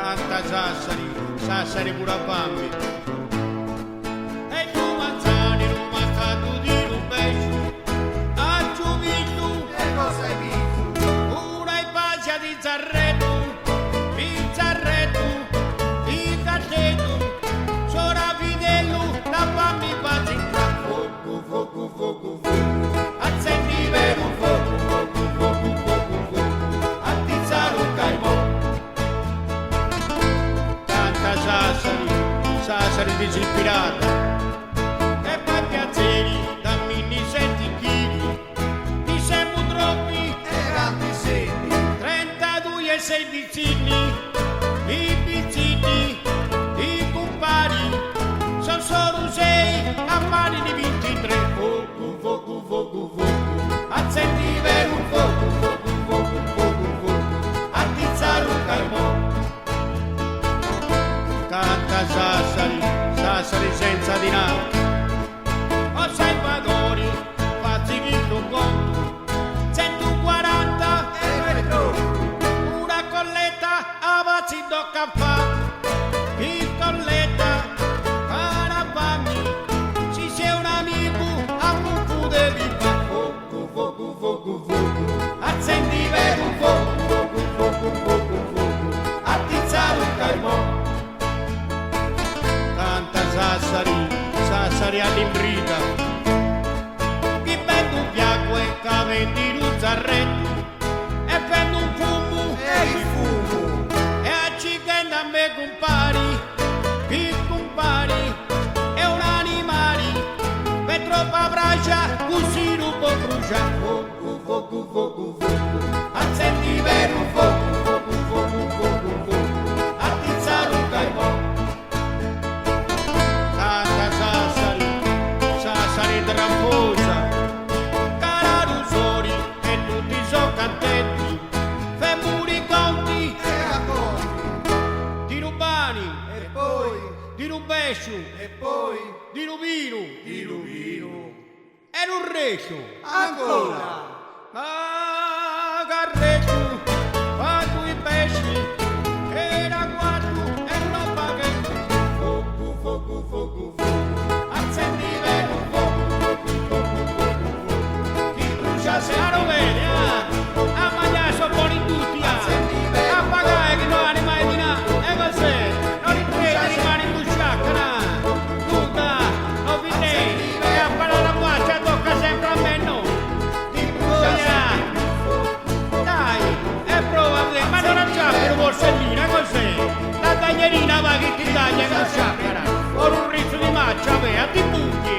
Canta Sassari, Sassari pure a Bambi. E tu manzani, Roma stato di Rubeggio, a Giuvitu, E cosa hai visto? una e pace di Zarretto, di Catteto, Sora Fidello, da Bambi Pazinca, fuoco, fuoco, fuoco, fuoco, accendi vero fuoco, fuoco, fuoco, fuoco, fuoco, attizzare un caimò. Canta Sassari, Sassari dice il pirata, e poi Piazzeri, da mini 7 chili, ti siamo troppi, Erano sedi, 32 e 6 vicini, i piccini, i compari, sono solo 6 a pari di 23. Fuoco, fuoco, fuoco, fuoco, accendi vero un fuoco, fuoco, fuoco, fuoco, fuoco, attizzare un caimò. Canta Sassari, Sassari senza dinaro, osservatori, fazzi il conto, 140 e troppo. una colletta a vazzi do caffè, piccoletta, parabami, ci sei un amico a buco de viva, fuoco, fuoco, fuoco, fuoco, accendi vero un fuoco, fuoco, fuoco, fuoco, fuoco, attizzare un caimò. Canta Sassari, Sassari all'imbrita, chi vende un piacque che vendi un zarretto, e vende un fumo, E il fumo, e a chicken da me compari, chi compari, è un animale, per troppa braccia, così non può bruciare. Fuoco, fuoco, fuoco, fuoco, accendi vero un fuoco, fuoco, fuoco, fuoco, fuoco, attizzare un caimò. Canta Sassari, Sassari tramposa, cararusori e tutti sono contenti, femuri i conti, e a conti, di Rubani, e poi, di Rubesciu, e poi, di Rubino di Luvino. e Rurrecio. Ancora, Ah, Carreccio, quanto i pesci, era quattro e non paghetto. Fuoco, fuoco, fuoco, fuoco, accendi vero un fuoco, fuoco, fuoco, fuoco, fuoco, chi brucia se la rovere, a mangiare sono buoni tutti, a pagare che non hanno mai di là, e cos'è? Non li prende, rimane in busciacca, tutta, non vi dei, e a parlare la faccia tocca sempre a me, no? Dai, e prova a vedere, ma non c'ha per borsellina, cos'è? La taglierina va che ti taglia con sciaccara, con un rizzo di maccia, a ti buchi,